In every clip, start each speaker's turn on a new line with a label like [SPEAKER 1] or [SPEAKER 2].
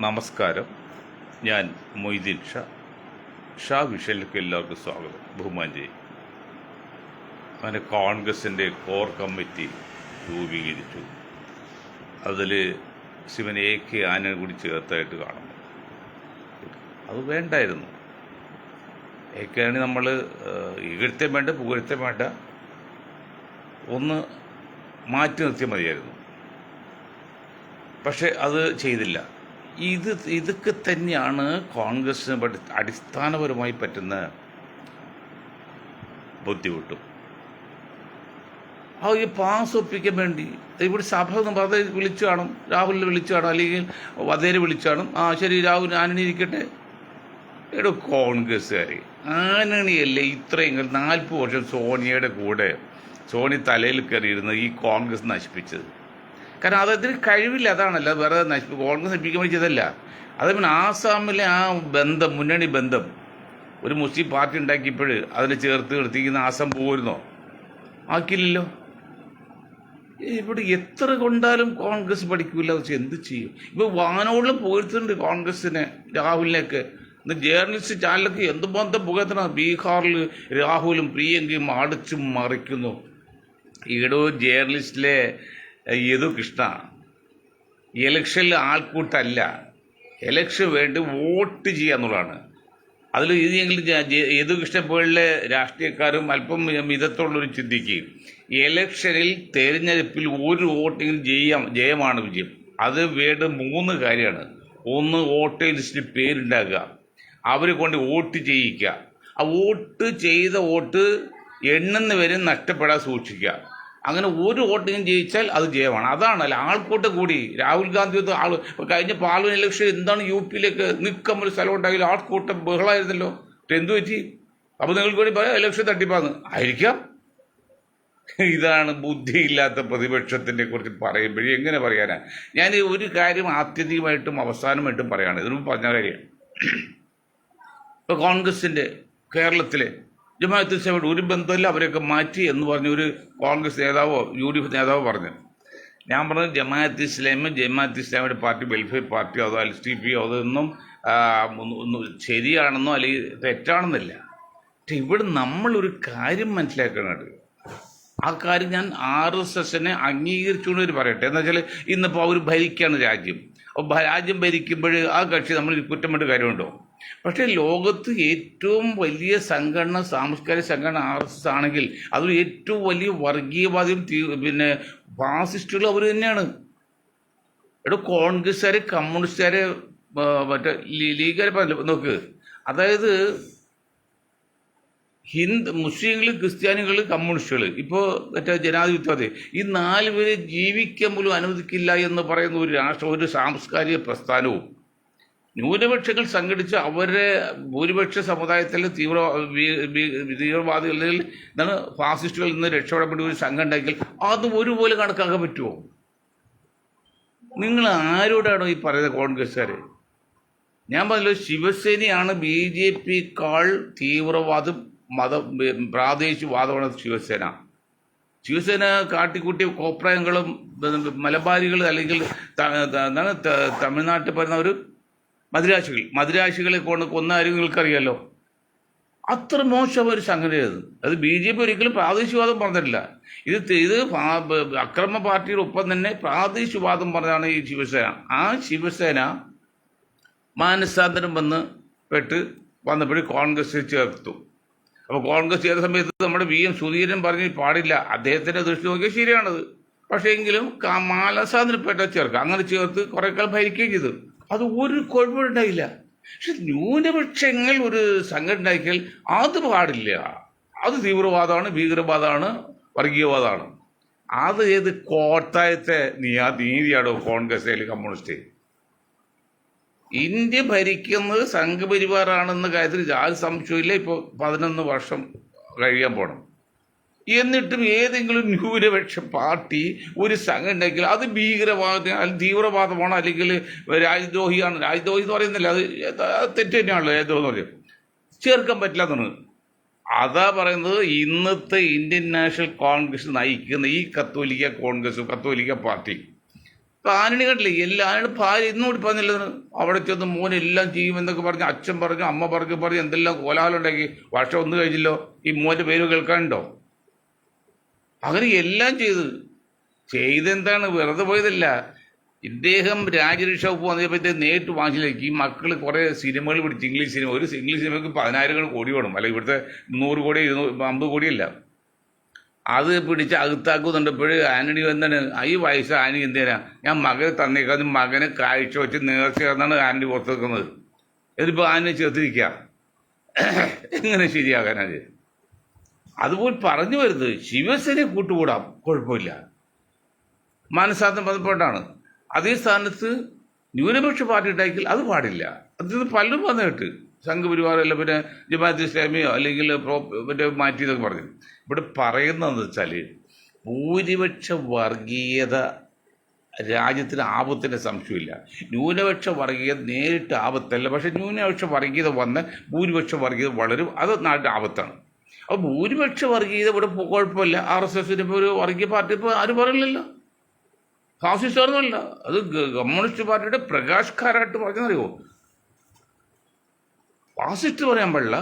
[SPEAKER 1] നമസ്കാരം. ഞാൻ മൊയ്തീൻ ഷാ വിഷയിലേക്ക് എല്ലാവർക്കും സ്വാഗതം. ബഹുമാൻജി, അങ്ങനെ കോൺഗ്രസിൻ്റെ കോർ കമ്മിറ്റി രൂപീകരിച്ചു. അതിൽ ശിവൻ AK ആന്റണി കൂടി ചേർത്തായിട്ട് കാണുന്നു. അത് വേണ്ടായിരുന്നു. AK ആന്റണി നമ്മൾ ഇകഴ്ത്തേം വേണ്ട പുകഴ്ത്തേം വേണ്ട, ഒന്ന് മാറ്റി നിർത്തിയാൽ മതിയായിരുന്നു. പക്ഷെ അത് ചെയ്തില്ല. ഇതൊക്കെ തന്നെയാണ് കോൺഗ്രസ്സിന് അടിസ്ഥാനപരമായി പറ്റുന്ന ബുദ്ധിമുട്ടും. ഈ പാസ് ഒപ്പിക്കാൻ വേണ്ടി ഇവിടെ സഭ വിളിച്ചു കാണും, രാഹുലിനെ വിളിച്ചു കാണും, അല്ലെങ്കിൽ വധേരെ വിളിച്ചു കാണും. ശരി, രാഹുൽ ആന്റണി ഇരിക്കട്ടെ. ഇവിടെ കോൺഗ്രസ്സുകാർ ആന്റണിയല്ലേ ഇത്രയും 40 വർഷം സോണിയയുടെ കൂടെ സോണി തലയിൽ കയറിയിരുന്ന് ഈ കോൺഗ്രസ് നശിപ്പിച്ചത്. കാരണം അതതിന് കഴിവില്ല, അതാണല്ല, വേറെ കോൺഗ്രസ് നശിപ്പിക്കാൻ വേണ്ടി ചെയ്തല്ല. അതേപോലെ ആസാമിലെ ആ ബന്ധം, മുന്നണി ബന്ധം, ഒരു മുസ്ലിം പാർട്ടി ഉണ്ടാക്കിയപ്പോൾ അതിനെ ചേർത്ത് നിർത്തിക്കുന്ന ആസാം പോരുന്നോ? ആക്കിയില്ലല്ലോ. ഇവിടെ എത്ര കൊണ്ടാലും കോൺഗ്രസ് പഠിക്കില്ല. വെച്ചാൽ എന്ത് ചെയ്യും? ഇപ്പോൾ വാനോളം പോയിരുത്തുന്നുണ്ട് കോൺഗ്രസിനെ, രാഹുലിനെയൊക്കെ. ഇന്ന് ജേർണലിസ്റ്റ് ചാനലൊക്കെ എന്തുമാത്രം പുകഴ്ത്തണം. ബീഹാറിൽ രാഹുലും പ്രിയങ്കയും അടിച്ചും മറിക്കുന്നു. ഈടോ ജേർണലിസ്റ്റിലെ യദു കൃഷ്ണ, ഇലക്ഷനിൽ ആൾക്കൂട്ടല്ല, ഇലക്ഷൻ വേണ്ടി വോട്ട് ചെയ്യുക എന്നുള്ളതാണ്. അതിൽ ഇതെങ്കിലും യദു കൃഷ്ണ പോലുള്ള രാഷ്ട്രീയക്കാരും അല്പം മിതത്തുള്ളൊരു ചിന്തിക്കുകയും ഇലക്ഷനിൽ തെരഞ്ഞെടുപ്പിൽ ഒരു വോട്ടിങ്ങിൽ ജയമാണ് വിജയം. അത് വേണ്ട 3 കാര്യമാണ്. ഒന്ന്, വോട്ട് ലിസ്റ്റിൽ പേരുണ്ടാക്കുക, അവരെ കൊണ്ട് വോട്ട് ചെയ്യിക്കുക, ആ വോട്ട് ചെയ്ത വോട്ട് എണ്ണുന്ന വരെ നഷ്ടപ്പെടാതെ സൂക്ഷിക്കുക. അങ്ങനെ ഒരു വോട്ടിങ് ജയിച്ചാൽ അത് ജയമാണ്. അതാണല്ല ആൾക്കൂട്ടം കൂടി. രാഹുൽ ഗാന്ധി കഴിഞ്ഞ പാർലമെന്റ് ഇലക്ഷൻ എന്താണ് യുപിയിലേക്ക് നിൽക്കാൻ ഒരു സ്ഥലം ഉണ്ടാകില്ല, ആൾക്കൂട്ടം ബഹളമായിരുന്നല്ലോ. എന്തു പറ്റി? അപ്പോൾ നിങ്ങൾക്ക് വേണ്ടി പറയാം ഇലക്ഷൻ തട്ടിപ്പാന്ന് ആയിരിക്കാം. ഇതാണ് ബുദ്ധിയില്ലാത്ത പ്രതിപക്ഷത്തിനെ കുറിച്ച് പറയുമ്പോഴേ എങ്ങനെ പറയാനാ? ഞാൻ ഒരു കാര്യം ആത്യന്തികമായിട്ടും അവസാനമായിട്ടും പറയാണ്. ഇതിനും പറഞ്ഞ കാര്യമാണ്. ഇപ്പോൾ കോൺഗ്രസിൻ്റെ കേരളത്തിലെ ജമാഅത്ത് ഇസ്ലാമിയുടെ ഒരു ബന്ധമില്ല, അവരെയൊക്കെ മാറ്റി എന്ന് പറഞ്ഞ ഒരു കോൺഗ്രസ് നേതാവോ UDF നേതാവോ പറഞ്ഞു. ഞാൻ പറഞ്ഞത് ജമാഅത്ത് ഇസ്ലാമിയുടെ പാർട്ടി, വെൽഫെയർ പാർട്ടിയോ അതോ LSTP അതൊന്നും ശരിയാണെന്നോ അല്ലെങ്കിൽ തെറ്റാണെന്നില്ല. പക്ഷെ ഇവിടെ നമ്മളൊരു കാര്യം മനസ്സിലാക്കുന്നത്, ആ കാര്യം ഞാൻ RSSനെ അംഗീകരിച്ചുകൊണ്ട് പറയട്ടെ. എന്ന് വെച്ചാൽ ഇന്നിപ്പോൾ അവർ ഭരിക്കുകയാണ് രാജ്യം. അപ്പോൾ രാജ്യം ഭരിക്കുമ്പോൾ ആ കക്ഷി നമ്മൾ കുറ്റമിട്ട് കാര്യമുണ്ടോ? പക്ഷേ ലോകത്ത് ഏറ്റവും വലിയ സംഘടന, സാംസ്കാരിക സംഘടന RSS ആണെങ്കിൽ അതിൽ ഏറ്റവും വലിയ വർഗീയവാദിയും പിന്നെ ഫാസിസ്റ്റുകളും അവർ തന്നെയാണ്. ഇവിടെ കോൺഗ്രസ്സുകാർ, കമ്മ്യൂണിസ്റ്റുകാർ, മറ്റേ ലീഗുകാർ നോക്ക്. അതായത് മുസ്ലിങ്ങൾ, ക്രിസ്ത്യാനികൾ, കമ്മ്യൂണിസ്റ്റുകൾ, ഇപ്പോൾ മറ്റേ ജനാധിപത്യവാദി, ഈ 4 പേരെ ജീവിക്കാൻ പോലും അനുവദിക്കില്ല എന്ന് പറയുന്ന ഒരു ഒരു സാംസ്കാരിക പ്രസ്ഥാനവും ന്യൂനപക്ഷങ്ങൾ സംഘടിച്ച് അവരുടെ ഭൂരിപക്ഷ സമുദായത്തിലെ തീവ്രവാദികളിൽ എന്താണ് ഫാസിസ്റ്റുകളിൽ നിന്ന് രക്ഷപ്പെടാൻ വേണ്ടി ഒരു സംഘം ഉണ്ടാക്കിയാൽ അത് ഒരുപോലെ കണക്കാക്കാൻ പറ്റുമോ? നിങ്ങൾ ആരോടാണോ ഈ പറയുന്നത് കോൺഗ്രസ്സുകാർ? ഞാൻ പറഞ്ഞല്ലോ, ശിവസേനയാണ് BJPയേക്കാൾ തീവ്രവാദം, പ്രാദേശികവാദമാണ് ശിവസേന കാട്ടിക്കൂട്ടിയ കോപ്രായങ്ങളും മലബാരികൾ, അല്ലെങ്കിൽ എന്താണ് തമിഴ്നാട്ടിൽ പറയുന്ന ഒരു മദിരാശികളെ കൊണ്ട് കൊന്ന കാര്യം നിങ്ങൾക്കറിയാമല്ലോ. അത്ര മോശം ഒരു സംഘടനയത്. അത് BJP ഒരിക്കലും പ്രാദേശികവാദം പറഞ്ഞിട്ടില്ല. ഇത് അക്രമ പാർട്ടിയുടെ ഒപ്പം തന്നെ പ്രാദേശികവാദം പറഞ്ഞതാണ് ഈ ശിവസേന. ആ ശിവസേന മാനസാന്തരം വന്നപ്പോഴും കോൺഗ്രസ് ചേർത്തു. അപ്പോൾ കോൺഗ്രസ് ചെയ്ത സമയത്ത് നമ്മുടെ VM സുധീരൻ പറഞ്ഞ് പാടില്ല, അദ്ദേഹത്തിൻ്റെ ദൃഷ്ടി നോക്കിയാൽ ശരിയാണത്. പക്ഷേ എങ്കിലും മാനസാന്തരപ്പെട്ട ചേർക്കുക, അങ്ങനെ ചേർത്ത് കുറേ കാലം ഭരിക്കുകയും ചെയ്തു. അത് ഒരു കുഴപ്പമുണ്ടായില്ല. പക്ഷെ ന്യൂനപക്ഷങ്ങൾ ഒരു സംഘടന ഉണ്ടാക്കിയാൽ അത് പാടില്ല. അത് തീവ്രവാദമാണ്, ഭീകരവാദമാണ്, വർഗീയവാദമാണ്. അത് ഏത് കോട്ടായത്തെ നീതിയാണോ കോൺഗ്രസ് അല്ലെങ്കിൽ കമ്മ്യൂണിസ്റ്റ്? ഇന്ത്യ ഭരിക്കുന്നത് സംഘപരിവാറാണെന്ന കാര്യത്തിൽ യാതൊരു സംശയമില്ല. ഇപ്പോൾ 11 വർഷം കഴിയാൻ പോകണം. എന്നിട്ടും ഏതെങ്കിലും ന്യൂനപക്ഷ പാർട്ടി ഒരു സംഘം ഉണ്ടാക്കിയാൽ അത് ഭീകരവാദം, അല്ലെങ്കിൽ തീവ്രവാദമാണോ, അല്ലെങ്കിൽ രാജ്യദ്രോഹിയാണ്. രാജ്യദ്രോഹി എന്ന് പറയുന്നില്ല, അത് തെറ്റ് തന്നെയാണല്ലോ രാജ്യദ്രോഹം എന്ന് പറയുന്നത്. ചേർക്കാൻ പറ്റില്ല എന്നുള്ളത്. അതാ പറയുന്നത് ഇന്നത്തെ ഇന്ത്യൻ നാഷണൽ കോൺഗ്രസ് നയിക്കുന്ന ഈ കത്തോലിക്ക കോൺഗ്രസും കത്തോലിക്ക പാർട്ടി ഇപ്പം ആന്റണി കണ്ടില്ലേ ആരുടെ ഭാര്യ ഇന്നും കൂടി പറഞ്ഞില്ല, അവിടെ ചെന്ന് മോൻ എല്ലാം ചെയ്യുമെന്നൊക്കെ പറഞ്ഞ് അച്ഛൻ പറഞ്ഞു, അമ്മ പറഞ്ഞു എന്തെല്ലാം കോലാഹലം ഉണ്ടാക്കി. വർഷം ഒന്നും കഴിഞ്ഞില്ലോ, ഈ മോൻ്റെ പേര് കേൾക്കാനുണ്ടോ? അങ്ങനെ എല്ലാം ചെയ്തെന്താണ്, വെറുതെ പോയതല്ല. ഇദ്ദേഹം രാജരക്ഷ വകുപ്പ് വന്നപ്പോഴത്തേക്ക് നേരിട്ട് വാങ്ങിച്ചിലേക്ക് ഈ മക്കൾ കുറേ സിനിമകൾ പിടിച്ച്, ഇംഗ്ലീഷ് സിനിമ. ഒരു ഇംഗ്ലീഷ് സിനിമയ്ക്ക് 10,000 കോടി വേണം, അല്ലെങ്കിൽ ഇവിടുത്തെ 100 കോടി 250 കോടിയല്ല. അത് പിടിച്ച് അകത്താക്കുന്നുണ്ടപ്പോഴ് ആന്റണി എന്താണ് ഈ വയസ്സ് ആന്റണി എന്തിനാ ഞാൻ മകനെ തന്നേക്കാതെ മകനെ കാഴ്ച വെച്ച് നേർച്ചയാണെന്നാണ് ആന്റണി പുറത്ത് വെക്കുന്നത്. ഇതിപ്പോൾ ആന്റണി ചേർത്തിരിക്കുക, എങ്ങനെ ശരിയാകാനത്? അതുപോലെ പറഞ്ഞു വരുന്നത് ശിവസേനയെ കൂട്ടുകൂടാം, കുഴപ്പമില്ല, മനസ്സാന്തം ബന്ധപ്പെട്ടാണ്. അതേ സ്ഥാനത്ത് ന്യൂനപക്ഷ പാർട്ടി ഉണ്ടാക്കിയാൽ അത് പാടില്ല. അത് പലരും വന്നിട്ട് സംഘപരിവാറല്ല, പിന്നെ ജമാഅത്ത് ഇസ്ലാമിയോ അല്ലെങ്കിൽ മറ്റേ മാറ്റിയെന്നൊക്കെ പറഞ്ഞു. ഇവിടെ പറയുന്നതെന്ന് വെച്ചാൽ ഭൂരിപക്ഷ വർഗീയത രാജ്യത്തിന് ആപത്തിൻ്റെ സംശയമില്ല. ന്യൂനപക്ഷ വർഗീയത നേരിട്ട് ആപത്തല്ല, പക്ഷേ ന്യൂനപക്ഷ വർഗീയത വന്ന് ഭൂരിപക്ഷ വർഗീയത വളരും, അത് നാട്ടിൽ ആപത്താണ്. അപ്പോൾ ഭൂരിപക്ഷ വർഗീയത ഇവിടെ കുഴപ്പമില്ല. RSSന് ഇപ്പോൾ ഒരു വർഗീയ പാർട്ടി ഇപ്പോൾ ആരും പറയില്ലല്ലോ, ഫാസിസ്റ്റൊന്നുമല്ല. അത് കമ്മ്യൂണിസ്റ്റ് പാർട്ടിയുടെ പ്രകാശ് കാരാട്ട് പറഞ്ഞറിയോ, ഫാസിസ്റ്റ് പറയാൻ പാടില്ല,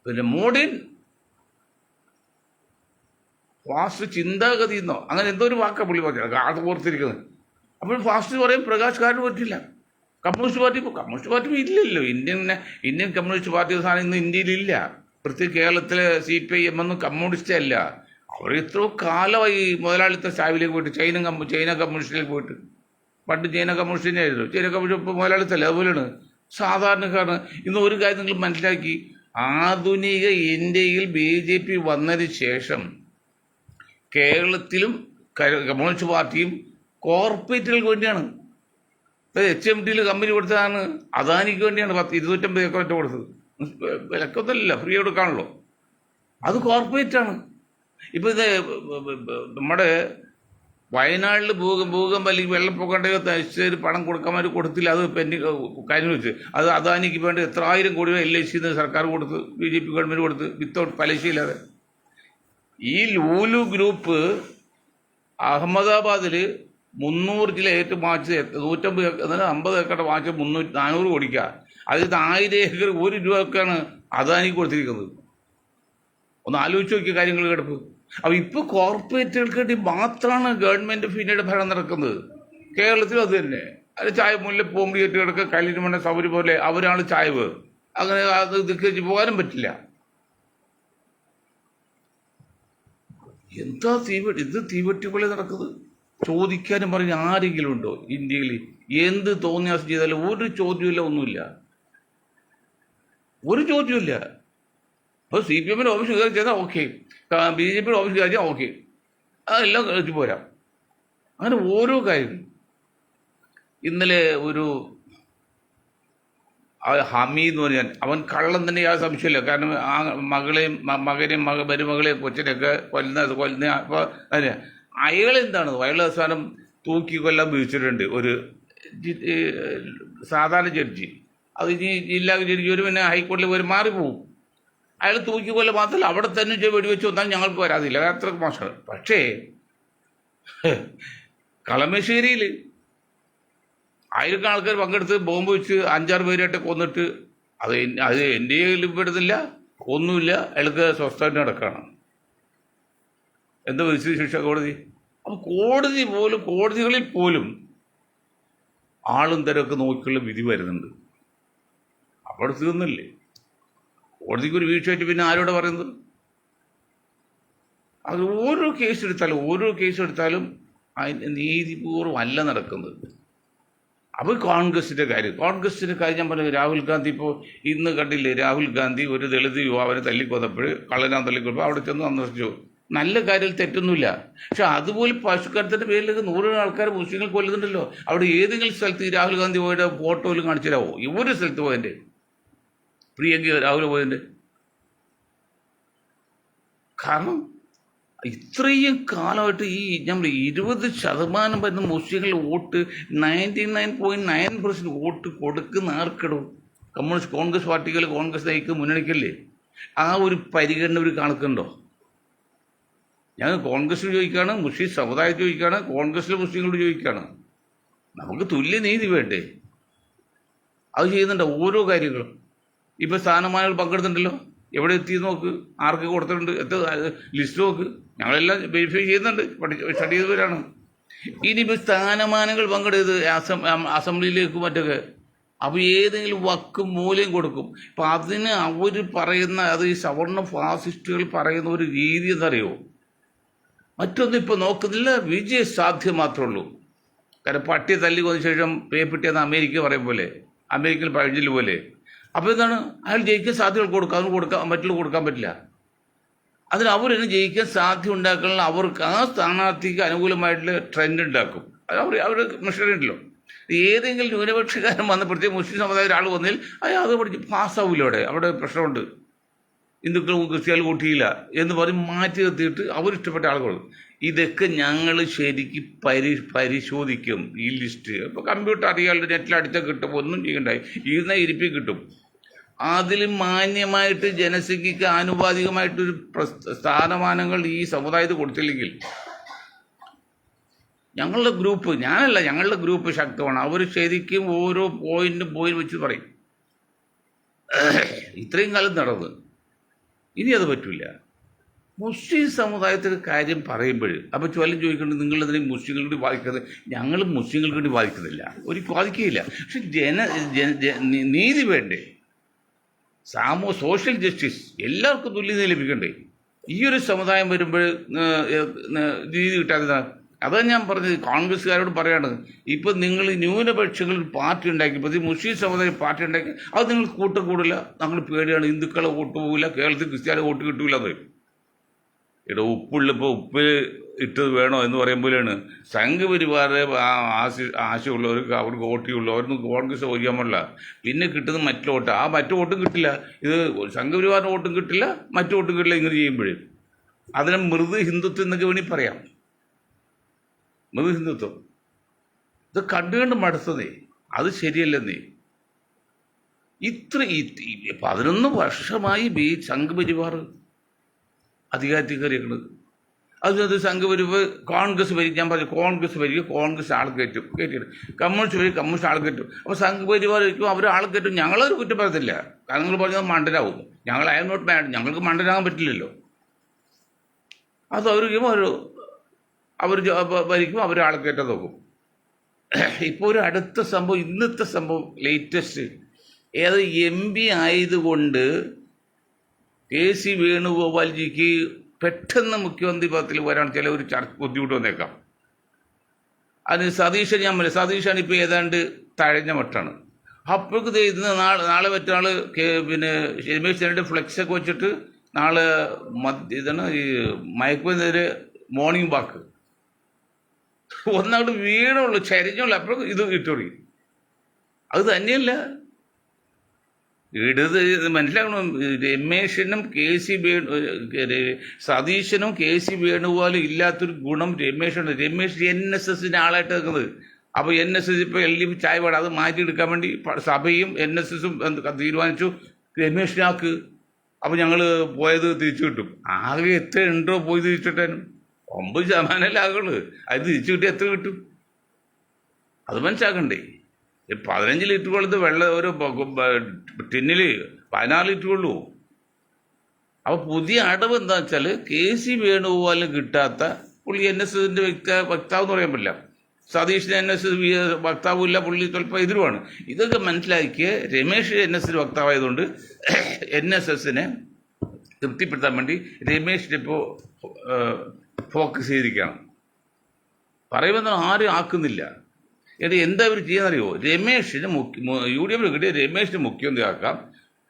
[SPEAKER 1] പിന്നെ മോഡേൺ ഫാസ്റ്റ് ചിന്താഗതി എന്നോ അങ്ങനെ എന്തോ ഒരു വാക്കാണ് പുള്ളി പറഞ്ഞത്, അത് ഓർത്തിരിക്കുന്നത്. അപ്പോൾ ഫാസ്റ്റ് പറയാൻ പ്രകാശ് കാരാട്ട് പറ്റില്ല. കമ്മ്യൂണിസ്റ്റ് പാർട്ടി ഇല്ലല്ലോ, ഇന്ത്യൻ കമ്മ്യൂണിസ്റ്റ് പാർട്ടി സാധനം ഇന്ന് ഇന്ത്യയിലില്ല. പ്രത്യേക കേരളത്തിലെ CPIM ഒന്നും കമ്മ്യൂണിസ്റ്റ് അല്ല. അവർ എത്രയോ കാലമായി മുതലാളിത്ത സ്റ്റാവിലേക്ക് പോയിട്ട് ചൈന കമ്മ്യൂണിസ്റ്റിലേക്ക് പോയിട്ട്. പണ്ട് ചൈന കമ്മ്യൂണിസ്റ്റിനെ ആയിരുന്നു, ചൈന കമ്മ്യൂണിസ്റ്റ് ഇപ്പോൾ മുതലാളിത്തല്ല. അതുപോലെയാണ് സാധാരണക്കാരന്. ഇന്ന് ഒരു കാര്യം നിങ്ങൾ മനസ്സിലാക്കി, ആധുനിക ഇന്ത്യയിൽ BJP വന്നതിന് ശേഷം കേരളത്തിലും കമ്മ്യൂണിസ്റ്റ് പാർട്ടിയും കോർപ്പറേറ്റുകൾക്ക് വേണ്ടിയാണ്. HMTയിൽ കമ്പനി കൊടുത്തതാണ്, അദാനിക്ക് വേണ്ടിയാണ് 250 ഏക്കർ ഒറ്റ കൊടുത്തത്. വിലക്കൊന്നുമില്ല, ഫ്രീ കൊടുക്കാണല്ലോ, അത് കോർപ്പറേറ്റാണ്. ഇപ്പോൾ ഇത് നമ്മുടെ വയനാട്ടിൽ ഭൂകമ്പം അല്ലെങ്കിൽ വെള്ളപ്പൊക്കം ഉണ്ടെങ്കിൽ പണം കൊടുക്കാൻ വേണ്ടി കൊടുത്തില്ല, അത് കാര്യം വെച്ച് അത് അദാനിക്ക് വേണ്ടി എത്ര 1000 കോടി LIC സർക്കാർ കൊടുത്ത്, BJP ഗവൺമെൻറ് കൊടുത്ത്, വിത്തൗട്ട് പലിശയില്ലാതെ. ഈ ലൂലു ഗ്രൂപ്പ് അഹമ്മദാബാദിൽ 300 കിലോ ഏറ്റ് വാങ്ങിച്ച് 150 ഏക്കറുടെ വാങ്ങിച്ച് 400 കോടിക്കുക. അതിൽ 1000 ഏക്കർ 1 രൂപക്കാണ് അദാനിക്ക് കൊടുത്തിരിക്കുന്നത്. ഒന്ന് ആലോചിച്ച് നോക്കിയ കാര്യങ്ങൾ കിടപ്പ്. അപ്പോൾ ഇപ്പോൾ കോർപ്പറേറ്റുകൾക്ക് വേണ്ടി മാത്രമാണ് ഗവൺമെൻറ് ഓഫ് ഇന്ത്യയുടെ ഭരണം നടക്കുന്നത്. കേരളത്തിലും അത് തന്നെ. അത് ചായ മുല്ല പോമ്പിയേറ്റ് കിടക്കുക, കല്ലിരുമണ്ണ സൗരി പോലെ അവരാണ് ചായവ്. അങ്ങനെ അത് ധിക്കരിച്ച് പോകാനും പറ്റില്ല. എന്താ തീവെട്ടി പോലെ നടക്കുന്നത്? ചോദിക്കാനും പറഞ്ഞ് ആരെങ്കിലും ഉണ്ടോ ഇന്ത്യയിൽ? എന്ത് തോന്നിയാസം ചെയ്താലും ഒരു ചോദ്യമില്ല, ഒന്നുമില്ല, ഒരു ചോദ്യമില്ല. അപ്പോൾ CPM ഓഫീസ് കയറി ചെയ്താൽ ഓക്കെ, BJP ഓഫീസ് കയറി ഓക്കെ, അതെല്ലാം കഴിച്ച് പോരാ. അങ്ങനെ ഓരോ കാര്യം. ഇന്നലെ ഒരു ഹമീദ് എന്ന് പറഞ്ഞാൽ അവൻ കള്ളം തന്നെ യാതൊരു സംശയമില്ല. കാരണം ആ മകളെയും മകനെയും മരുമകളെയും കൊച്ചിനെയൊക്കെ കൊല്ലുന്ന അപ്പോൾ അതിന് അയാളെന്താണ് അയാളുടെ അവസാനം തൂക്കി കൊല്ലാൻ വിധിച്ചിട്ടുണ്ട് ഒരു സാധാരണ ജഡ്ജി. അത് ഇനി ജില്ലാ ജഡ്ജി ഒരു പിന്നെ ഹൈക്കോടതിയിൽ പോയി മാറിപ്പോവും. അയാൾ തൂക്കി കൊല്ല മാത്രമല്ല അവിടെ തന്നെ വെടിവെച്ച് വന്നാൽ ഞങ്ങൾക്ക് വരാതില്ല, അത്ര മോശമാണ്. പക്ഷേ കളമശ്ശേരിയിൽ 1000 ആൾക്കാർ പങ്കെടുത്ത് ബോംബ് വെച്ച് 5-6 പേരായിട്ട് കൊന്നിട്ട് അത് എൻ്റെ പെടുന്നില്ല, ഒന്നുമില്ല, അയാൾക്ക് സ്വസ്ഥമായിട്ട് നടക്കുകയാണ്. എന്താ വിധിച്ച ശിക്ഷ കോടതി? അപ്പം കോടതികളിൽ പോലും ആളും തരമൊക്കെ നോക്കിയുള്ള വിധി വരുന്നുണ്ട്. അപ്പോൾ തീർന്നില്ലേ? കോടതിക്ക് ഒരു വീഴ്ചയായിട്ട് പിന്നെ ആരോടെ പറയുന്നത്? അത് ഓരോ കേസ് എടുത്താലും അതിന് നീതിപൂർവ്വം അല്ല നടക്കുന്നത്. അപ്പോൾ കോൺഗ്രസിൻ്റെ കാര്യം ഞാൻ പറഞ്ഞു. രാഹുൽ ഗാന്ധി ഇപ്പോൾ ഇന്ന് കണ്ടില്ലേ, രാഹുൽ ഗാന്ധി ഒരു ദളിത് യുവാവിനെ തല്ലിക്കൊന്നപ്പോൾ കള്ളനാൻ തല്ലിക്കൊന്നപ്പോൾ അവിടെ ചെന്ന് സന്ദർശിച്ചു. നല്ല കാര്യം തെറ്റൊന്നുമില്ല. പക്ഷെ അതുപോലെ പശുക്കടത്തിൻ്റെ പേരിലൊക്കെ 100 ആൾക്കാർ മുസ്ലിങ്ങൾ കൊല്ലുന്നുണ്ടല്ലോ. അവിടെ ഏതെങ്കിലും സ്ഥലത്ത് ഈ രാഹുൽ ഗാന്ധി പോയിട്ട് ഫോട്ടോയിൽ കാണിച്ചു തരാമോ? ഒരു സ്ഥലത്ത് പോയതിൻ്റെ പ്രിയങ്ക രാഹുൽ പോയതിൻ്റെ? കാരണം ഇത്രയും കാലമായിട്ട് ഈ നമ്മൾ 20% വരുന്ന മുസ്ലിങ്ങൾ വോട്ട് 99.9% വോട്ട് കൊടുക്കുന്ന ആർക്കിടും? കോൺഗ്രസ് പാർട്ടികൾ, കോൺഗ്രസ് നയിക്കുന്ന മുന്നണിക്കല്ലേ? ആ ഒരു പരിഗണന ഒരു കണക്കുണ്ടോ? ഞങ്ങൾ കോൺഗ്രസ്സിൽ ചോദിക്കുകയാണ്, മുസ്ലിം സമുദായത്തിൽ ചോദിക്കുകയാണ്, കോൺഗ്രസ്സിലെ മുസ്ലിങ്ങളോട് ചോദിക്കുകയാണ്. നമുക്ക് തുല്യ നീതി വേണ്ടേ? അത് ചെയ്യുന്നുണ്ട് ഓരോ കാര്യങ്ങളും. ഇപ്പോൾ സ്ഥാനമാനങ്ങൾ പങ്കെടുത്തിട്ടുണ്ടല്ലോ, എവിടെ എത്തി നോക്ക്, ആർക്ക് കൊടുത്തിട്ടുണ്ട്, എത്ര ലിസ്റ്റ് നോക്ക്. ഞങ്ങളെല്ലാം വെരിഫൈ ചെയ്യുന്നുണ്ട്, സ്റ്റഡി ചെയ്തവരാണ്. ഇനിയിപ്പോൾ സ്ഥാനമാനങ്ങൾ പങ്കെടുത്ത് അസംബ്ലിയിലേക്ക് മറ്റൊക്കെ, അപ്പോൾ ഏതെങ്കിലും വക്കും മൂലയും കൊടുക്കും. അപ്പം അതിന് അവർ പറയുന്ന, അത് ഈ സവർണ ഫാസിസ്റ്റുകൾ പറയുന്ന ഒരു രീതി എന്നറിയോ? മറ്റൊന്നും ഇപ്പോൾ നോക്കുന്നില്ല, വിജയ സാധ്യം മാത്രമേ ഉള്ളൂ. കാരണം പട്ടിയെ തല്ലി കൊന്ന ശേഷം പേപ്പിട്ടിയെന്ന് അമേരിക്ക പറയും പോലെ, അമേരിക്കൻ പഴഞ്ചിൽ പോലെ. അപ്പോൾ എന്താണ്, അയാൾ ജയിക്കാൻ സാധ്യതകൾ കൊടുക്കുക, അതിന് കൊടുക്കാൻ മറ്റുള്ള കൊടുക്കാൻ പറ്റില്ല. അതിന് അവരെന്നെ ജയിക്കാൻ സാധ്യത ഉണ്ടാക്കാനുള്ള അവർക്ക് ആ സ്ഥാനാർത്ഥിക്ക് അനുകൂലമായിട്ടുള്ള ട്രെൻഡ് ഉണ്ടാക്കും. അത് അവർ മെഷീനറി ഉണ്ടല്ലോ. ഏതെങ്കിലും ന്യൂനപക്ഷക്കാരൻ വന്ന പ്രത്യേക മുസ്ലിം സമുദായ ഒരാൾ വന്നതിൽ അത് പഠിച്ച് പാസ്സാവില്ല. അവിടെ പ്രശ്നമുണ്ട്, ഹിന്ദുക്കളും ക്രിസ്ത്യാനികൾ കൂട്ടിയില്ല എന്ന് പറഞ്ഞ് മാറ്റി നിർത്തിയിട്ട് അവരിഷ്ടപ്പെട്ട ആളുകൾ. ഇതൊക്കെ ഞങ്ങൾ ശരിക്കും പരിശോധിക്കും ഈ ലിസ്റ്റ്. ഇപ്പോൾ കമ്പ്യൂട്ടർ അറിയാണ്ട് നെറ്റിൽ അടിച്ചാൽ കിട്ടും, ഒന്നും ചെയ്യണ്ടായി, ഇരുന്ന ഇരിപ്പി കിട്ടും. അതിൽ മാന്യമായിട്ട് ജനസംഖ്യയ്ക്ക് ആനുപാതികമായിട്ടൊരു സ്ഥാനമാനങ്ങൾ ഈ സമുദായത്തിൽ കൊടുത്തില്ലെങ്കിൽ ഞങ്ങളുടെ ഗ്രൂപ്പ്, ഞാനല്ല, ഞങ്ങളുടെ ഗ്രൂപ്പ് ശക്തമാണ്. അവർ ശരിക്കും ഓരോ പോയിന്റ് വെച്ച് പറയും. ഇത്രയും കാലം നടന്ന് ഇനി അത് പറ്റില്ല. മുസ്ലിം സമുദായത്തിൻ്റെ കാര്യം പറയുമ്പോൾ അപ്പോൾ ചോദ്യം ചോദിക്കേണ്ടത്, നിങ്ങളതിനെ മുസ്ലിങ്ങൾക്ക് വേണ്ടി ബാധിക്കുന്നത്. ഞങ്ങൾ മുസ്ലിങ്ങൾക്ക് വേണ്ടി ബാധിക്കുന്നില്ല, ഒരിക്കലും ബാധിക്കുകയില്ല. പക്ഷെ നീതി വേണ്ടേ? സോഷ്യൽ ജസ്റ്റിസ് എല്ലാവർക്കും തുല്യത ലഭിക്കണ്ടേ? ഈ ഒരു സമുദായം വരുമ്പോൾ നീതി കിട്ടാതെ, അതാണ് ഞാൻ പറഞ്ഞത്. കോൺഗ്രസ്സുകാരോട് പറയാണ്, ഇപ്പം നിങ്ങൾ ന്യൂനപക്ഷങ്ങൾ പാർട്ടി ഉണ്ടാക്കിയപ്പോൾ മുസ്ലിം സമുദായം പാർട്ടി ഉണ്ടാക്കി, അത് നിങ്ങൾ കൂടില്ല. ഞങ്ങൾ പേടിയാണ്, ഹിന്ദുക്കളെ വോട്ട് പോകില്ല, കേരളത്തിൽ ക്രിസ്ത്യാനി വോട്ട് കിട്ടൂല എന്ന് പറയും. ഇവിടെ ഉപ്പുള്ളപ്പോൾ ഉപ്പ് ഇട്ടത് വേണോ എന്ന് പറയുമ്പോഴാണ് സംഘപരിവാറെ ആശയമുള്ളവർക്ക്, അവർക്ക് വോട്ട് ചെയ്യുള്ളൂ, അവരൊന്നും കോൺഗ്രസ് ഓടിക്കാൻ പാടില്ല. പിന്നെ കിട്ടുന്ന മറ്റു വോട്ട്, ആ മറ്റു വോട്ടും കിട്ടില്ല. ഇത് സംഘപരിവാറിൻ്റെ വോട്ടും കിട്ടില്ല, മറ്റു വോട്ടും കിട്ടില്ല. ഇങ്ങനെ ചെയ്യുമ്പോഴേ അതിനെ മൃദു ഹിന്ദുത്വം എന്നൊക്കെ വേണമെങ്കിൽ പറയാം. മൃദു ഹിന്ദുത്വം ഇത് കണ്ടുകൊണ്ട് മടുത്തതേ, അത് ശരിയല്ലെന്നേ. 11 വർഷമായി സംഘപരിവാർ അധികാരത്തിൽ കയറിയേക്കുന്നത്. അത് സംഘപരിവാർ കോൺഗ്രസ് ഭരിക്കും. ഞാൻ പറഞ്ഞു, കോൺഗ്രസ് ഭരിക്കും, കോൺഗ്രസ് ആൾ കയറ്റിയിട്ട് കമ്മ്യൂണിസ്റ്റ് ഭരിക്കും, കമ്മ്യൂണിസ്റ്റ് ആൾ കയറ്റും. അപ്പോൾ സംഘപരിവാർ ഭരിക്കും, അവർ ആൾ കയറ്റും. ഞങ്ങളൊരു കുറ്റം പറയത്തില്ല, കാരണം നിങ്ങൾ പറഞ്ഞാൽ മണ്ടനാവും. ഞങ്ങൾ ഐ എം നോട്ട് മാഡ്, ഞങ്ങൾക്ക് മണ്ടനാകാൻ പറ്റില്ലല്ലോ. അത് അവർ ഭരിക്കും, അവർ ആൾ കയറ്റാൻ നോക്കും. ഇപ്പോൾ ഒരു അടുത്ത സംഭവം, ഇന്നത്തെ സംഭവം ലേറ്റസ്റ്റ്, MP ആയതുകൊണ്ട് KC വേണുഗോപാൽജിക്ക് പെട്ടെന്ന് മുഖ്യമന്ത്രി പദത്തിൽ വരാൻ ചില ഒരു ബുദ്ധിമുട്ട് വന്നേക്കാം. അതിന് സതീഷാണ് ഇപ്പോൾ ഏതാണ്ട് തഴഞ്ഞ മട്ടാണ്. അപ്പോഴേക്ക് ഇതിന് നാളെ മറ്റാൾ പിന്നെ രമേശ് ചെന്നിയുടെ ഫ്ലെക്സൊക്കെ വെച്ചിട്ട് നാളെ ഇതാണ് ഈ മയക്കുമരുന്നിനെതിരെ മോർണിംഗ് വാക്ക് ഒന്നാണ്ട് വീണുള്ളൂ, ചരിഞ്ഞുള്ളൂ. അപ്പോഴും ഇത് ഇട്ടുറി. അത് തന്നെയല്ല, മനസ്സിലാക്കണം. രമേശനും സതീശനും KC വേണുഗോപാലും ഇല്ലാത്തൊരു ഗുണം രമേശുണ്ട്. രമേശ് NSSന്റെ ആളായിട്ട് നിൽക്കുന്നത്. അപ്പോൾ NSS ഇപ്പോൾ LDF ചായ പാടാം, അത് മാറ്റിയെടുക്കാൻ വേണ്ടി സഭയും NSSും തീരുമാനിച്ചു രമേശിനാക്ക്. അപ്പോൾ ഞങ്ങൾ പോയത് തിരിച്ചു കിട്ടും. ആകെ എത്ര ഉണ്ടോ പോയി തിരിച്ചിട്ടാനും 9% ആകുള്ളൂ. അത് തിരിച്ചു കിട്ടി എത്ര കിട്ടും? അത് മനസ്സിലാക്കണ്ടേ? 15 ലിറ്റർ കൊള്ളത്ത് വെള്ളം ഒരു ടിന്നിൽ 16 ലിറ്റർ കൊള്ളൂ. അപ്പോൾ പുതിയ അടവ് എന്താ വെച്ചാൽ KC വേണുഗോപാലിന് കിട്ടാത്ത, പുള്ളി NSSന്റെ വക്താവ് എന്ന് പറയാൻ പറ്റില്ല, സതീഷിന് NSS വക്താവുമില്ല, പുള്ളി സ്വല്പം എതിരുമാണ്. ഇതൊക്കെ മനസ്സിലാക്കിയ രമേശ് NSS വക്താവായതുകൊണ്ട് NSSനെ തൃപ്തിപ്പെടുത്താൻ വേണ്ടി രമേശിനെ ഇപ്പോൾ ഫോക്കസ് ചെയ്തിരിക്കുകയാണ്. പറയുമ്പോൾ ആരും ആക്കുന്നില്ല. എന്താ ഇവർ ചെയ്യാന്നറിയോ? രമേശിന് UDF കിട്ടിയ രമേശിന് മുഖ്യമന്ത്രി ആക്കാം.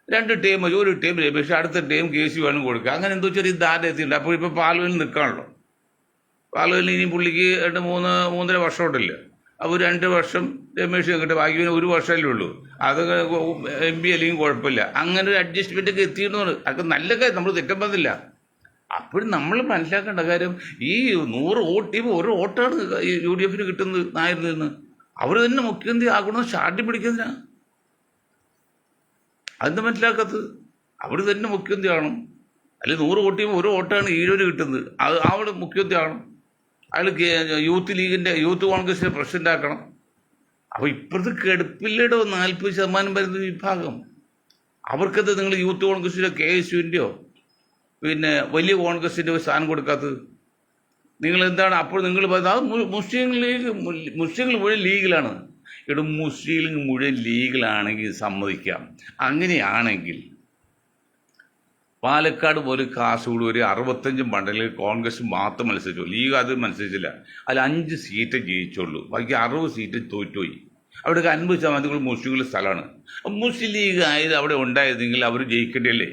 [SPEAKER 1] 2 ടൈം, ഒരു ടൈം രമേശ്, അടുത്ത ടൈം KC വേണം കൊടുക്കുക. അങ്ങനെ എന്തോ ചെറിയ ധാരണ എത്തിയിട്ടുണ്ട്. അപ്പോൾ ഇപ്പോൾ പാലുവിൽ നിൽക്കാണല്ലോ. പാലുവിൽ ഇനി പുള്ളിക്ക് 3.5 വർഷം ഉണ്ടല്ലോ. അപ്പോൾ 2 വർഷം രമേശ് കിട്ടും, ബാക്കി പിന്നെ 1 വർഷമല്ലേ ഉള്ളൂ. അതൊക്കെ MP അല്ലെങ്കിൽ കുഴപ്പമില്ല. അങ്ങനെ ഒരു അഡ്ജസ്റ്റ്മെൻ്റ് ഒക്കെ എത്തിയിരുന്നു. അതൊക്കെ നല്ല കാര്യം, നമ്മൾ തെറ്റം പറഞ്ഞില്ല. അപ്പോഴും നമ്മൾ മനസ്സിലാക്കേണ്ട കാര്യം, ഈ 100 വോട്ട്, ഒരു വോട്ടാണ് UDFന് കിട്ടുന്നത് നായരിൽ നിന്ന്. അവർ തന്നെ മുഖ്യമന്ത്രി ആകണമെന്ന് ഷാർട്ടി പിടിക്കുന്നതിനാ. അതെന്താ മനസ്സിലാക്കാത്തത്? അവർ തന്നെ മുഖ്യമന്ത്രി ആകണം. അല്ലെങ്കിൽ 100 വോട്ട് ചെയ്യുമ്പോൾ 1 വോട്ടാണ് ഈഴവന് കിട്ടുന്നത്. അത് അവിടെ മുഖ്യമന്ത്രിയാകണം. അയാൾ യൂത്ത് കോൺഗ്രസിൻ്റെ പ്രസിഡന്റ് ആക്കണം. അപ്പോൾ ഇപ്പോഴത്തെ കെടുപ്പില്ലടോ 40% വരുന്ന വിഭാഗം. അവർക്കത് നിങ്ങൾ യൂത്ത് കോൺഗ്രസിൻ്റെ KSUവിൻ്റെയോ പിന്നെ വലിയ കോൺഗ്രസിൻ്റെ സ്ഥാനം കൊടുക്കാത്തത്? നിങ്ങൾ എന്താണ് അപ്പോൾ നിങ്ങൾ പറയുന്നത്? അത് മുസ്ലിങ്ങൾ മുഴുവൻ ലീഗിലാണ്. ഇവിടെ മുസ്ലിം മുഴുവൻ ലീഗിലാണെങ്കിൽ സമ്മതിക്കാം. അങ്ങനെയാണെങ്കിൽ പാലക്കാട് പോലെ കാസർഗോഡ് വരെ 65 മണ്ഡലങ്ങളിൽ കോൺഗ്രസ് മാത്രം മത്സരിച്ചു. ലീഗ് അത് മത്സരിച്ചില്ല. അതിൽ 5 സീറ്റ് ജയിച്ചുള്ളൂ. ബാക്കി 60 സീറ്റ് തോറ്റുപോയി. അവിടെയൊക്കെ 50% മുസ്ലിങ്ങളുടെ സ്ഥലമാണ്. മുസ്ലിം ലീഗ് ആയത് അവിടെ ഉണ്ടായിരുന്നെങ്കിൽ അവർ ജയിക്കേണ്ടല്ലേ?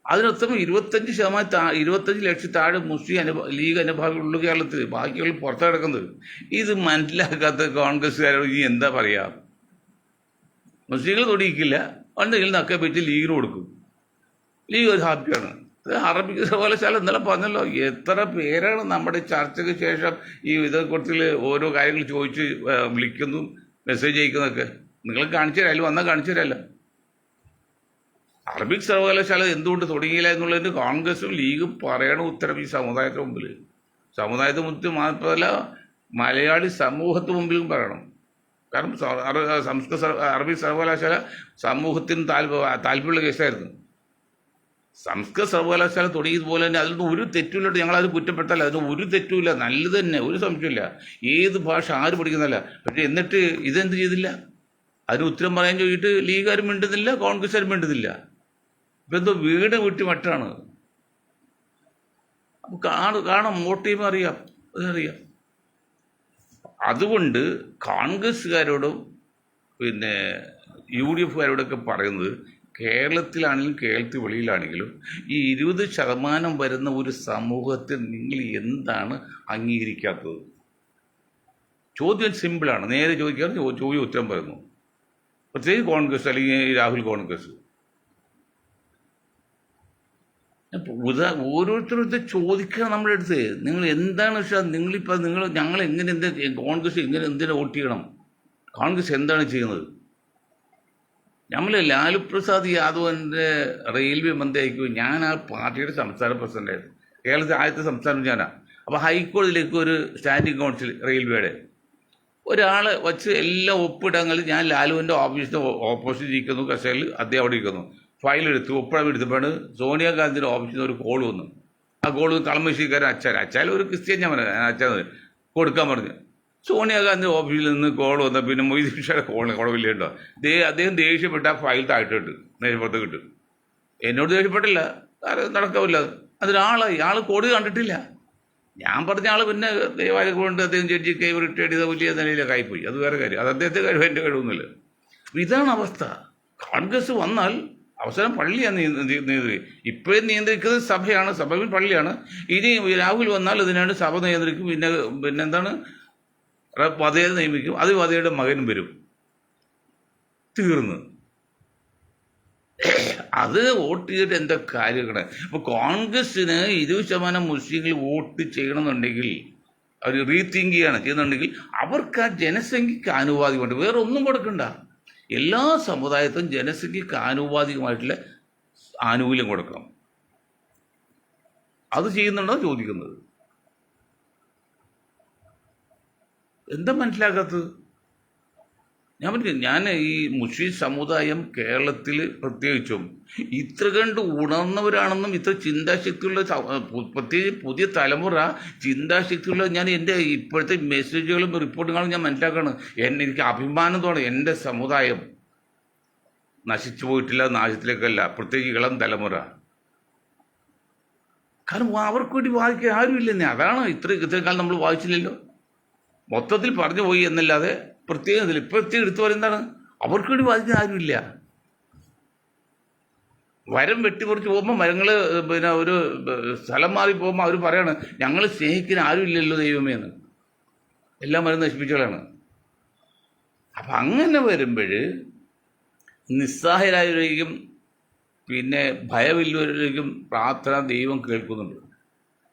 [SPEAKER 1] അതിനർത്ഥം 25 ലക്ഷം താഴെ മുസ്ലിം ലീഗ് അനുഭാവികളുള്ളൂ കേരളത്തിൽ. ബാക്കിയുള്ള പുറത്ത് കിടക്കുന്നത്. ഇത് മനസ്സിലാക്കാത്ത കോൺഗ്രസ്സുകാരോട് ഇനി എന്താ പറയുക? മുസ്ലിങ്ങൾ തൊടിയിക്കില്ല, എന്തെങ്കിലും നക്കെ പറ്റി ലീഗിന് കൊടുക്കും. ലീഗ് ഒരു ഹാപ്പിയാണ്. അറബിക് സർവകലാശാല ഇന്നലെ പറഞ്ഞല്ലോ, എത്ര പേരാണ് നമ്മുടെ ചർച്ചയ്ക്ക് ശേഷം ഈ ഇതേക്കുറിച്ച് ഓരോ കാര്യങ്ങൾ ചോദിച്ച് വിളിക്കുന്നു, മെസ്സേജ് അയക്കുന്നതൊക്കെ. നിങ്ങൾ കാണിച്ചു തരാം, അതിൽ വന്നാൽ കാണിച്ചു തരാമല്ലോ. അറബിക് സർവകലാശാല എന്തുകൊണ്ട് തുടങ്ങിയില്ല എന്നുള്ളതിന് കോൺഗ്രസും ലീഗും പറയണ ഉത്തരം ഈ സമുദായത്തിന് മുമ്പിൽ, സമുദായത്തിന് മുമ്പിൽ മാത്രമല്ല മലയാളി സമൂഹത്തിന് മുമ്പിലും പറയണം. കാരണം അറബിക് സർവകലാശാല സമൂഹത്തിന് താല്പര്യമുള്ള കേസായിരുന്നു. സംസ്കൃത സർവകലാശാല തുടങ്ങിയതുപോലെ തന്നെ അതിലൊന്നും ഒരു തെറ്റുമില്ല. ഞങ്ങളത് കുറ്റപ്പെടുത്തല്ല, അതിന് ഒരു തെറ്റുമില്ല, നല്ലത് തന്നെ, ഒരു സംശയമില്ല. ഏത് ഭാഷ ആര് പഠിക്കുന്നതല്ല. പക്ഷേ എന്നിട്ട് ഇതെന്ത് ചെയ്തില്ല? അതിന് ഉത്തരം പറയാൻ ചോദിച്ചിട്ട് ലീഗുകാരും മിണ്ടുന്നില്ല, കോൺഗ്രസ്സുകാരും മിണ്ടുന്നില്ല. ഇപ്പം എന്തോ വീട് വിട്ട് മറ്റാണ്. കാണാം, വോട്ട് ചെയ്യുമ്പോൾ അറിയാം, അതറിയാം. അതുകൊണ്ട് കോൺഗ്രസ്സുകാരോടും പിന്നെ UDFകാരോടൊക്കെ പറയുന്നത്, കേരളത്തിലാണെങ്കിലും കേരളത്തിൽ വെളിയിലാണെങ്കിലും ഈ 20% വരുന്ന ഒരു സമൂഹത്തിൽ നിങ്ങൾ എന്താണ് അംഗീകരിക്കാത്തത്? ചോദ്യം സിമ്പിളാണ്, നേരെ ചോദിക്കാറ് ചോദ്യം ഉത്തരം പറയുന്നു. പ്രത്യേകിച്ച് കോൺഗ്രസ് അല്ലെങ്കിൽ രാഹുൽ കോൺഗ്രസ്. ഓരോരുത്തരും ചോദിക്കണം നമ്മുടെ അടുത്ത്, നിങ്ങൾ എന്താണ് വെച്ചാൽ നിങ്ങളിപ്പോൾ ഞങ്ങൾ എങ്ങനെ കോൺഗ്രസ് എങ്ങനെ എന്തിനാ വോട്ട് ചെയ്യണം? കോൺഗ്രസ് എന്താണ് ചെയ്യുന്നത്? നമ്മൾ ലാലു പ്രസാദ് യാദവിൻ്റെ റെയിൽവേ മന്ത്രിയായിരിക്കും. ഞാൻ ആ പാർട്ടിയുടെ സംസ്ഥാന പ്രസിഡൻ്റായിരുന്നു. കേരളത്തിൽ ആദ്യത്തെ സംസ്ഥാനം ഞാനാണ്. അപ്പോൾ ഹൈക്കോടതിയിലേക്ക് ഒരു സ്റ്റാൻഡിംഗ് കൗൺസിൽ റെയിൽവേയുടെ ഒരാളെ വച്ച് എല്ലാം ഒപ്പിടങ്ങളിൽ ഞാൻ ലാലുവിൻ്റെ ഓഫീസിന് ഓപ്പോസിറ്റ് ഇരിക്കുന്നു, കസേരയിൽ അദ്ദേഹം അവിടെ ഇരിക്കുന്നു. ഫയലെടുത്തു, ഒപ്പിടാൻ എടുത്തപ്പോഴാണ് സോണിയാഗാന്ധിയുടെ ഓഫീസിൽ നിന്ന് ഒരു കോൾ വന്നു. ആ കോൾ കളമശ്ശേരിക്കാരൻ അച്ചാൽ ഒരു ക്രിസ്ത്യൻ, ഞാൻ പറഞ്ഞു അച്ഛൻ കൊടുക്കാൻ പറഞ്ഞു. സോണിയാഗാന്ധി ഓഫീസിൽ നിന്ന് കോൾ വന്നാൽ പിന്നെ മൊയ്തീൻ ഷായുടെ കുഴപ്പമില്ല കേട്ടോ. അദ്ദേഹം ദേഷ്യപ്പെട്ട ആ ഫയൽ താഴ്ത്തിട്ട് മേശപ്പുറത്ത് കിട്ടും. എന്നോട് ദേഷ്യപ്പെട്ടില്ല, കാരണം നടക്കാവില്ല. അതിനാളായി ആൾ കോടതി കണ്ടിട്ടില്ല. ഞാൻ പറഞ്ഞ ആൾ പിന്നെ ദയവായി കൊണ്ട് അദ്ദേഹം ജഡ്ജി റിട്ടയർഡ് ചെയ്ത വലിയ നിലയിലൊക്കെ ആയിപ്പോയി. അത് വേറെ കാര്യം, അത് അദ്ദേഹത്തെ കഴിവ്, എൻ്റെ കഴിവൊന്നുമില്ല. ഇതാണ് അവസ്ഥ. കോൺഗ്രസ് വന്നാൽ അവസാനം പള്ളിയാണ് നിയന്ത്രിക്കുക. ഇപ്പോഴും നിയന്ത്രിക്കുന്നത് സഭയാണ്, സഭയിൽ പള്ളിയാണ്. ഇനി രാഹുൽ വന്നാൽ അതിനാണ് സഭ നിയന്ത്രിക്കും. പിന്നെന്താണ്, വധയെ നിയമിക്കും. അത് വധയുടെ മകനും വരും. തീർന്ന് അത് വോട്ട് ചെയ്തിട്ട് എന്താ കാര്യങ്ങളെ? ഇപ്പോൾ കോൺഗ്രസ്സിന് 20% മുസ്ലിങ്ങൾ വോട്ട് ചെയ്യണമെന്നുണ്ടെങ്കിൽ, അവർ റീതിങ്ക് ചെയ്യുന്നുണ്ടെങ്കിൽ അവർക്ക് ആ ജനസംഖ്യക്ക് ആനുപാതികമുണ്ട്. വേറെ ഒന്നും കൊടുക്കണ്ട. എല്ലാ സമുദായത്തിനും ജനസംഖ്യക്ക് ആനുപാതികമായിട്ടുള്ള ആനുകൂല്യം കൊടുക്കണം. അത് ചെയ്യുന്നുണ്ടോ ചോദിക്കുന്നത്? എന്താ മനസ്സിലാക്കാത്തത്? ഞാൻ ഈ മുസ്ലിം സമുദായം കേരളത്തിൽ പ്രത്യേകിച്ചും ഇത്ര കണ്ട് ഉണർന്നവരാണെന്നും ഇത്ര ചിന്താശക്തിയുള്ള, പ്രത്യേകിച്ച് പുതിയ തലമുറ ചിന്താശക്തിയുള്ള, ഞാൻ എൻ്റെ ഇപ്പോഴത്തെ മെസ്സേജുകളും റിപ്പോർട്ടുകളും ഞാൻ മനസ്സിലാക്കുകയാണ്. എനിക്ക് അഭിമാനം തോന്നുന്നു. എൻ്റെ സമുദായം നശിച്ചു പോയിട്ടില്ല, നാശത്തിലേക്കല്ല, പ്രത്യേകിച്ച് ഇളം തലമുറ. കാരണം അവർക്ക് വേണ്ടി വായിക്കാൻ ആരുമില്ലെന്നേ. അതാണ് ഇത്രയും കാലം നമ്മൾ വായിച്ചില്ലല്ലോ. മൊത്തത്തിൽ പറഞ്ഞു പോയി എന്നല്ലാതെ പ്രത്യേകം എടുത്തു പറയുന്നതാണ്, അവർക്ക് വേണ്ടി വാദിക്കാൻ ആരുമില്ല. മരം വെട്ടിമുറിച്ച് പോകുമ്പോൾ മരങ്ങൾ പിന്നെ ഒരു സ്ഥലം മാറി പോകുമ്പോൾ അവർ പറയാണ്, ഞങ്ങൾ സ്നേഹിക്കാൻ ആരുമില്ലല്ലോ ദൈവമേ എന്ന്. എല്ലാം മരം നശിപ്പിച്ചവരാണ്. അപ്പം അങ്ങനെ വരുമ്പോൾ നിസ്സഹായരായവരേക്കും പിന്നെ ഭയമില്ലവരേക്കും പ്രാർത്ഥന ദൈവം കേൾക്കുന്നുണ്ട്.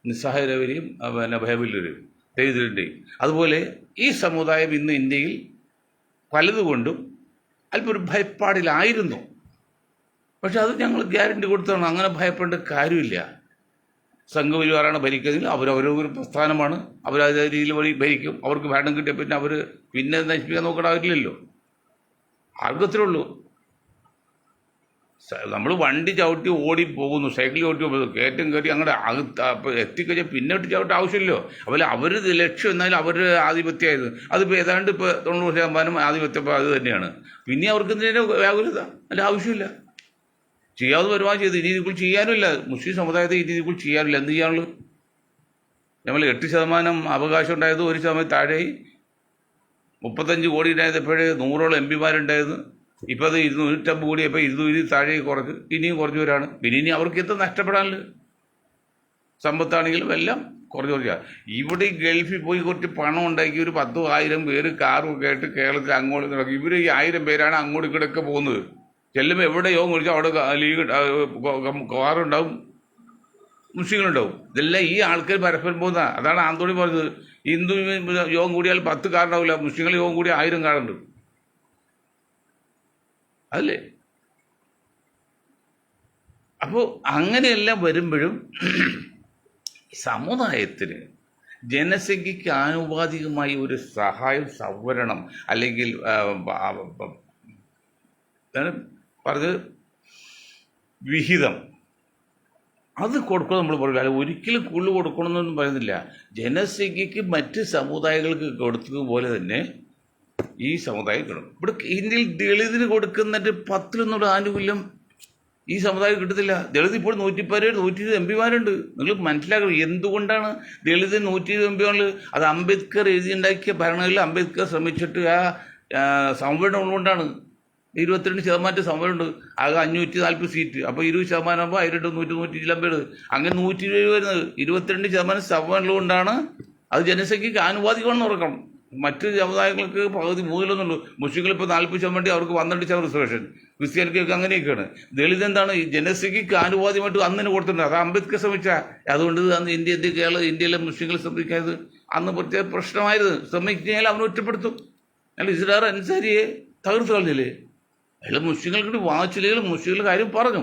[SPEAKER 1] നിസ്സഹായരായവരെയും പിന്നെ ഭയമില്ലവരെയും ദൈവത്തിൻ്റെയും. അതുപോലെ ഈ സമുദായം ഇന്ന് ഇന്ത്യയിൽ പലതുകൊണ്ടും അല്പം ഒരു ഭയപ്പാടിലായിരുന്നു. പക്ഷെ അത് ഞങ്ങൾ ഗ്യാരണ്ടി കൊടുത്തതാണ്. അങ്ങനെ ഭയപ്പെടേണ്ട കാര്യമില്ല. സംഘപരിവാറാണ് ഭരിക്കുന്നതിൽ അവരവരൊരു പ്രസ്ഥാനമാണ്, അവരത് രീതിയിൽ വഴി ഭരിക്കും. അവർക്ക് ഭരണം കിട്ടിയ പിന്നെ അവർ പിന്നെ നശിപ്പിക്കാൻ നോക്കണമില്ലല്ലോ. ആർക്കത്രേ ഉള്ളൂ. നമ്മൾ വണ്ടി ചവിട്ടി ഓടി പോകുന്നു, സൈക്കിൾ ചവിട്ടി പോകുന്നു, കയറ്റം കയറി അങ്ങോട്ട് എത്തിക്കഴിഞ്ഞാൽ പിന്നെ ഇട്ട് ചവിട്ട ആവശ്യമില്ലല്ലോ. അതുപോലെ അവർ ലക്ഷ്യം എന്നാലും അവരുടെ ആധിപത്യമായത് അതിപ്പോൾ ഏതാണ്ട് ഇപ്പോൾ 90% ആധിപത്യം അത് തന്നെയാണ്. പിന്നെ അവർക്ക് എന്തിനും വ്യാകുലത അല്ല, ആവശ്യമില്ല. ചെയ്യാവുന്ന വരുമാനം ചെയ്ത് ഇനി ഇതിൽ ചെയ്യാനുമില്ല. മുസ്ലിം സമുദായത്തെ ഇനി ഇതിൽ ചെയ്യാനില്ല. എന്ത് ചെയ്യാനുള്ളൂ? നമ്മൾ 8% അവകാശം ഉണ്ടായത് 1% താഴെയായി. 35 കോടി ഉണ്ടായപ്പോഴേ 100ഓളം MP ഇപ്പോൾ അത് 250 കോടിയപ്പോൾ 200 താഴെ കുറച്ച് ഇനിയും കുറച്ച് വരാണ്. പിന്നെ ഇനി അവർക്ക് എത്ര നഷ്ടപ്പെടാനില്ല? സമ്പത്താണെങ്കിലും എല്ലാം കുറച്ച്. ഇവിടെ ഈ ഗൾഫിൽ പോയി കുറച്ച് പണം ഉണ്ടാക്കി ഒരു 10,000 പേര് കാറുമൊക്കെ ആയിട്ട് കേരളത്തിൽ അങ്ങോട്ട് നടക്കും. ഇവർ ഈ 1000 പേരാണ് അങ്ങോട്ട് ഇങ്ങോട്ടൊക്കെ പോകുന്നത്. ചെല്ലുമ്പോൾ എവിടെ യോഗം വിളിച്ചാൽ അവിടെ ലീഗ് കാറുണ്ടാവും, മുസ്ലിങ്ങളുണ്ടാവും. ഇതെല്ലാം ഈ ആൾക്കാർ പരസ്പരം പോകുന്ന. അതാണ് ആന്തോണി പറഞ്ഞത്, ഹിന്ദു യോഗം കൂടിയാൽ 10 കാറുണ്ടാവില്ല, മുസ്ലിങ്ങൾ യോഗം കൂടിയാൽ 1000 കാറുണ്ട്. അതല്ലേ? അപ്പോൾ അങ്ങനെയെല്ലാം വരുമ്പോഴും സമുദായത്തിന് ജനസംഖ്യയ്ക്ക് ആനുപാതികമായി ഒരു സഹായം, സംവരണം അല്ലെങ്കിൽ പറഞ്ഞത് വിഹിതം അത് കൊടുക്കണം. നമ്മൾ പറയില്ല, അല്ല ഒരിക്കലും കൂടുതൽ കൊടുക്കണമെന്നൊന്നും പറയുന്നില്ല. ജനസംഖ്യയ്ക്ക് മറ്റ് സമുദായങ്ങൾക്ക് കൊടുത്തതുപോലെ തന്നെ ഈ സമുദായം കിട്ടും. ഇവിടെ ഇന്ത്യയിൽ ദളിതിന് കൊടുക്കുന്നിട്ട് 10 ആനുകൂല്യം ഈ സമുദായം കിട്ടത്തില്ല. ദളിത് ഇപ്പോൾ 120 MP നിങ്ങൾ മനസ്സിലാക്കണം എന്തുകൊണ്ടാണ് ദളിതിന് 120 MP. അത് അംബേദ്കർ എഴുതിയുണ്ടാക്കിയ ഭരണങ്ങളിൽ അംബേദ്കർ ശ്രമിച്ചിട്ട് ആ സംവരണം ഉള്ളതുകൊണ്ടാണ്. 22% സംവരണമുണ്ട്. ആകെ 540 സീറ്റ്. അപ്പോൾ 20% ആകുമ്പോൾ 120 അങ്ങനെ 120 വരുന്നത്. 22% സംവരണം കൊണ്ടാണ് അത് ജനസംഖ്യക്ക് ആനുപാതികമാണെന്ന് ഓർക്കണം. മറ്റ് സമുദായങ്ങൾക്ക് പകുതി 3 മുസ്ലിങ്ങൾ ഇപ്പോൾ 40% അവർക്ക് 12% റിസർവേഷൻ. ക്രിസ്ത്യാനിക്കൊക്കെ അങ്ങനെയൊക്കെയാണ്. ദളിത് എന്താണ് ഈ ജനസംഖ്യക്ക് ആനുപാതികമായിട്ട് അന്നിന് കൊടുത്തിട്ടുണ്ട്. അത് അംബേദ്കർ ശ്രമിച്ചാൽ അതുകൊണ്ട് അന്ന് ഇന്ത്യയിലെ മുസ്ലിങ്ങൾ ശ്രമിക്കാത് അന്ന് പ്രത്യേക പ്രശ്നമായിരുന്നു. ശ്രമിച്ചാൽ അവനെ ഒറ്റപ്പെടുത്തും. അല്ല ഇസ്ലാർ അൻസാരിയെ തകർത്ത് കളഞ്ഞില്ലേ? അയാൾ മുസ്ലിങ്ങൾക്ക് വാദിച്ചില്ലെങ്കിൽ മുസ്ലിങ്ങളുടെ കാര്യം പറഞ്ഞു.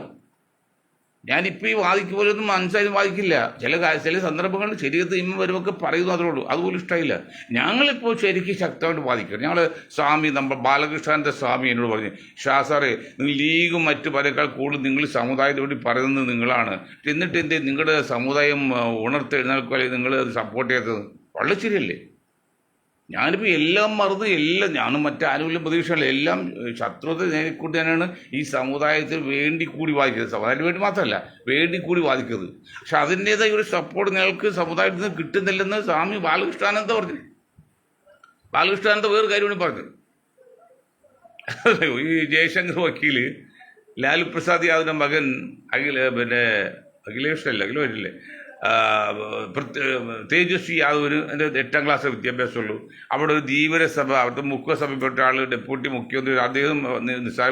[SPEAKER 1] ഞാനിപ്പോൾ ഈ വാദിക്ക് പോലൊന്നും അൻസാരി വാദിക്കില്ല. ചില സന്ദർഭങ്ങളിൽ ശരീരത്തിൽ ഇമ്മ വരുമൊക്കെ പറയുന്നു, അതേ ഉള്ളൂ. അതുപോലും ഇഷ്ടമായില്ല. ഞങ്ങളിപ്പോൾ ശരിക്കും ശക്തമായിട്ട് വാദിക്കണം. ഞങ്ങൾ സ്വാമി ബാലകൃഷ്ണൻ്റെ സ്വാമി എന്നോട് പറഞ്ഞു, ഷാ സാറേ നിങ്ങൾ ലീഗും മറ്റു പലക്കാൾ കൂടുതൽ നിങ്ങൾ സമുദായത്തെ വേണ്ടി പറയുന്നത് നിങ്ങളാണ്, എന്നിട്ട് എന്തേ നിങ്ങളുടെ സമുദായം ഉണർത്തെഴുന്നേൽക്കുക നിങ്ങൾ അത് സപ്പോർട്ട് ചെയ്തത്? വളരെ ശരിയല്ലേ? ഞാനിപ്പോൾ എല്ലാം മറന്ന് ഞാനും മറ്റാനുകൂല്യം പ്രതീക്ഷയല്ല, എല്ലാം ശത്രുത നേരിക്കൊണ്ട് തന്നെയാണ് ഈ സമുദായത്തിന് വേണ്ടി കൂടി വാദിക്കുന്നത്. സമുദായത്തിന് വേണ്ടി മാത്രമല്ല, വേണ്ടി കൂടി വാദിക്കുന്നത്. പക്ഷെ അതിൻ്റേതായ ഒരു സപ്പോർട്ട് നിങ്ങൾക്ക് സമുദായത്തിൽ നിന്ന് കിട്ടുന്നില്ലെന്ന് സ്വാമി ബാലകൃഷ്ണാനന്ദ പറഞ്ഞു. ബാലകൃഷ്ണാനന്ദ വേറെ കാര്യമാണ് പറഞ്ഞത്. ഈ ജയശങ്കർ വക്കീല് ലാലു പ്രസാദ് യാദവിൻ്റെ മകൻ അഖിലേഷല്ലേ തേജസ്വി യാദവിന് എൻ്റെ 8ാം ക്ലാസ് വിദ്യാഭ്യാസമുള്ളൂ. അവിടെ ഒരു ധീവരസഭ, അവിടുത്തെ മുഖ്യസഭയിൽപ്പെട്ട ആൾ ഡെപ്യൂട്ടി മുഖ്യമന്ത്രി, അദ്ദേഹം നിസ്സാര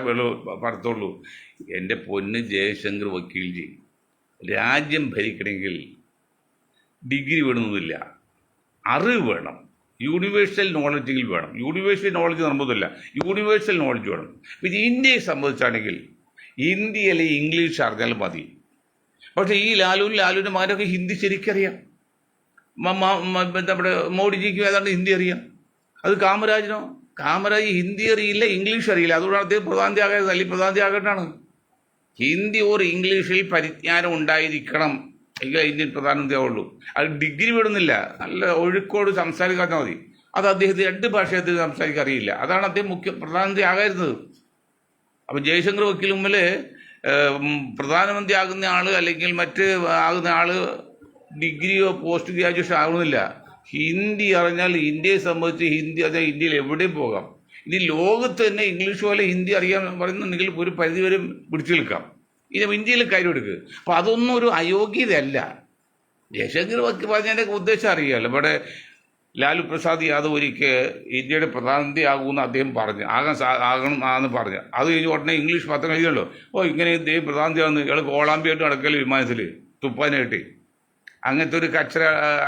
[SPEAKER 1] പറത്തുള്ളൂ. എൻ്റെ പൊന്ന് ജയശങ്കർ വക്കീൽജി, രാജ്യം ഭരിക്കണമെങ്കിൽ ഡിഗ്രി വേണമെന്നില്ല, അറിവ് വേണം, യൂണിവേഴ്സൽ നോളജെങ്കിൽ വേണം. യൂണിവേഴ്സൽ നോളജ് നിർബന്ധമില്ല, യൂണിവേഴ്സൽ നോളജ് വേണം. പിന്നെ ഇന്ത്യയെ സംബന്ധിച്ചാണെങ്കിൽ ഇന്ത്യയിലെ ഇംഗ്ലീഷ് അറിഞ്ഞാൽ മതി. പക്ഷേ ഈ ലാലുവിൻ്റെ മകനൊക്കെ ഹിന്ദി ശരിക്കറിയാം. നമ്മുടെ മോഡിജിക്കും ഏതാണ്ട് ഹിന്ദി അറിയാം. അത് കാമരാജ് ഹിന്ദി അറിയില്ല, ഇംഗ്ലീഷ് അറിയില്ല. അതുകൊണ്ടാണ് അദ്ദേഹം പ്രധാനമന്ത്രിയാകാതെ. അല്ലെങ്കിൽ പ്രധാനമന്ത്രിയാകട്ടാണ്. ഹിന്ദി ഓർ ഇംഗ്ലീഷിൽ പരിജ്ഞാനം ഉണ്ടായിരിക്കണം, എങ്കിൽ ഇന്ത്യൻ പ്രധാനമന്ത്രിയാവുള്ളൂ. അത് ഡിഗ്രി വിടുന്നില്ല, നല്ല ഒഴുക്കോട് സംസാരിക്കാൻ മതി. അത് അദ്ദേഹത്തിന് 2 ഭാഷയത്തിൽ സംസാരിക്കാൻ അറിയില്ല. അതാണ് അദ്ദേഹം പ്രധാനമന്ത്രി ആകായിരുന്നത്. അപ്പം ജയശങ്കർ വക്കീൽ മുമ്പിൽ പ്രധാനമന്ത്രി ആകുന്ന ആൾ അല്ലെങ്കിൽ മറ്റ് ആകുന്ന ആൾ ഡിഗ്രിയോ പോസ്റ്റ് ഗ്രാജുവേഷൻ ആകണമെന്നില്ല. ഹിന്ദി അറിഞ്ഞാൽ ഇന്ത്യയെ സംബന്ധിച്ച് ഹിന്ദി അറിഞ്ഞാൽ ഇന്ത്യയിൽ എവിടെയും പോകാം. ഇനി ലോകത്ത് തന്നെ ഇംഗ്ലീഷ് പോലെ ഹിന്ദി അറിയാൻ പറയുന്നുണ്ടെങ്കിൽ ഒരു പരിധിവരെ പിടിച്ചു നിൽക്കാം. ഇനി ഇന്ത്യയിൽ കാര്യം എടുക്കുക. അപ്പോൾ അതൊന്നും ഒരു അയോഗ്യതയല്ല. ജയശങ്കർ പറഞ്ഞതിൻ്റെ ഉദ്ദേശം അറിയാമല്ലോ. ഇവിടെ ലാലു പ്രസാദ് യാദവ് ഒരിക്കൽ ഇന്ത്യയുടെ പ്രധാനമന്ത്രി ആകുമെന്ന് അദ്ദേഹം പറഞ്ഞു, ആകണം ആണെന്ന് പറഞ്ഞു. അത് കഴിഞ്ഞ് ഉടനെ ഇംഗ്ലീഷ് പത്രം എഴുതിയല്ലോ, ഇങ്ങനെ ഇദ്ദേഹം പ്രധാനമന്ത്രിയാണെന്ന്. ഇയാൾ കോളാമ്പിയായിട്ട് നടക്കല് വിമാനത്തിൽ തുപ്പാനായിട്ട്. അങ്ങനത്തെ ഒരു കച്ചറ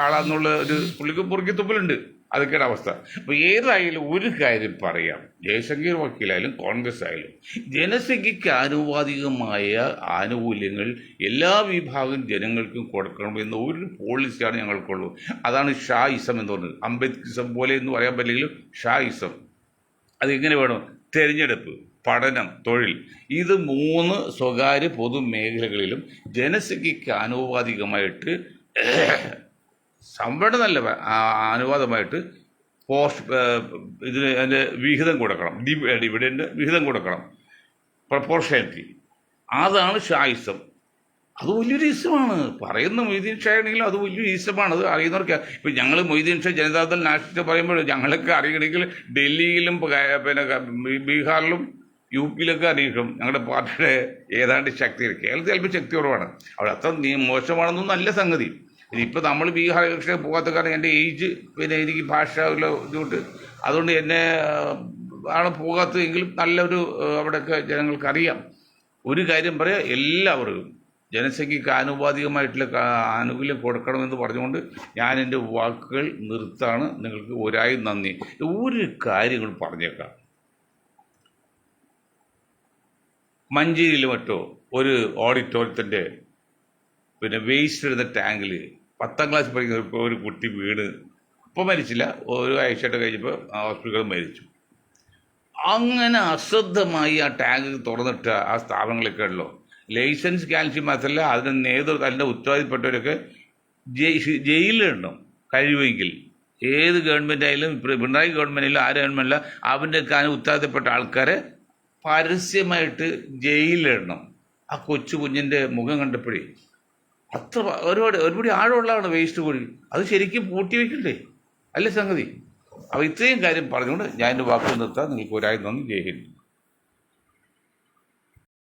[SPEAKER 1] ആളാന്നുള്ള ഒരു പുള്ളിക്ക് തുപ്പലുണ്ട്. അതൊക്കെയാണ് അവസ്ഥ. അപ്പോൾ ഏതായാലും ഒരു കാര്യം പറയാം, ജയശങ്കർ വക്കീലായാലും കോൺഗ്രസ് ആയാലും ജനസംഖ്യയ്ക്ക് ആനുപാതികമായ ആനുകൂല്യങ്ങൾ എല്ലാ വിഭാഗം ജനങ്ങൾക്കും കൊടുക്കണം എന്ന ഒരു പോളിസിയാണ് ഞങ്ങൾക്കുള്ളൂ. അതാണ് ഷായിസം എന്ന് പറയുന്നത്. അംബേദ്കറിസം പോലെ എന്ന് പറയാൻ പറ്റില്ലെങ്കിലും ഷായിസം. അതെങ്ങനെ വേണം? തിരഞ്ഞെടുപ്പ്, പഠനം, തൊഴിൽ, ഇത് 3 സ്വകാര്യ പൊതുമേഖലകളിലും ജനസംഖ്യയ്ക്ക് ആനുപാതികമായിട്ട് സംവരണമല്ല, അനുവാദമായിട്ട് ഇതിന് അതിൻ്റെ വിഹിതം കൊടുക്കണം, ഡിവിഡൻഡ് വിഹിതം കൊടുക്കണം, പ്രൊപ്പോർഷനാലിറ്റി. അതാണ് ഷായിസം. അത് വലിയൊരു ഈസമാണ്. പറയുന്ന മൊയ്തീൻ ഷാ ആണെങ്കിലും അത് വലിയൊരു ഈസമാണ്. അത് അറിയുന്നവർക്ക്. ഇപ്പം ഞങ്ങൾ മൊയ്തീൻ ഷാ ജനതാദൾ നാഷണലിസ്റ്റ് പറയുമ്പോൾ ഞങ്ങളൊക്കെ അറിയണമെങ്കിൽ ഡൽഹിയിലും പിന്നെ ബീഹാറിലും യു പിയിലൊക്കെ അറിയിക്കും ഞങ്ങളുടെ പാർട്ടിയുടെ ഏതാണ്ട് ശക്തി. കേരളത്തിൽ ചിലപ്പോൾ ശക്തി കുറവാണ്. അവിടെ അത്ര മോശമാണെന്നൊന്നും നല്ല സംഗതി. ഇപ്പം നമ്മൾ ബീഹാർ ഇലക്ഷൻ പോകാത്ത കാരണം എൻ്റെ ഏജ്, പിന്നെ എനിക്ക് ഭാഷ ഇതുകൊണ്ട് അതുകൊണ്ട് എന്നെ ആണ് പോകാത്തതെങ്കിലും നല്ലൊരു അവിടെയൊക്കെ ജനങ്ങൾക്ക് അറിയാം. ഒരു കാര്യം പറയാം, എല്ലാവർക്കും ജനസംഖ്യയ്ക്ക് ആനുപാതികമായിട്ടുള്ള ആനുകൂല്യം കൊടുക്കണമെന്ന് പറഞ്ഞുകൊണ്ട് ഞാൻ എൻ്റെ വാക്കുകൾ നിർത്താണ്. നിങ്ങൾക്ക് ഒരായും നന്ദി. ഒരു കാര്യങ്ങൾ പറഞ്ഞേക്കാം. മഞ്ചേരിയിൽ മറ്റോ ഒരു ഓഡിറ്റോറിയത്തിൻ്റെ പിന്നെ വേസ്റ്റ് ഇടുന്ന ടാങ്കിൽ 10ാം ക്ലാസ് പഠിക്കുന്ന ഒരു കുട്ടി വീണ്, ഇപ്പോൾ മരിച്ചില്ല, ഒരു ആഴ്ചയായിട്ട് കഴിഞ്ഞപ്പോൾ ഹോസ്പിറ്റലിൽ മരിച്ചു. അങ്ങനെ അശ്രദ്ധമായി ആ ടാങ്ക് തുറന്നിട്ട ആ സ്ഥാപനങ്ങളൊക്കെ ഉള്ളൂ. ലൈസൻസ് ക്യാൻസൽ മാത്രമല്ല, അതിൻ്റെ ഉത്തരവാദിത്തപ്പെട്ടവരൊക്കെ ജയിലിലിടണം കഴിയുമെങ്കിൽ. ഏത് ഗവൺമെൻറ് ആയാലും, പിണറായി ഗവൺമെൻറ് ആയാലും ആര് ഗവൺമെൻറ്റില്ല, അവൻ്റെയൊക്കെ ഉത്തരവാദിത്തപ്പെട്ട ആൾക്കാരെ പരസ്യമായിട്ട് ജയിലിലിടണം. ആ കൊച്ചു കുഞ്ഞിൻ്റെ മുഖം കണ്ടപ്പോഴേ അത്ര ഒരുപാട് ആഴമുള്ളതാണ് വേസ്റ്റ് കുഴി. അത് ശരിക്കും പൂട്ടി വയ്ക്കണ്ടേ, അല്ലേ സംഗതി? അപ്പോൾ ഇത്രയും കാര്യം പറഞ്ഞുകൊണ്ട് ഞാൻ എൻ്റെ വാക്കുകൾ നിർത്താം. നിങ്ങൾക്ക് ഒരായി നന്ദി. ജയ് ഹിന്ദ്.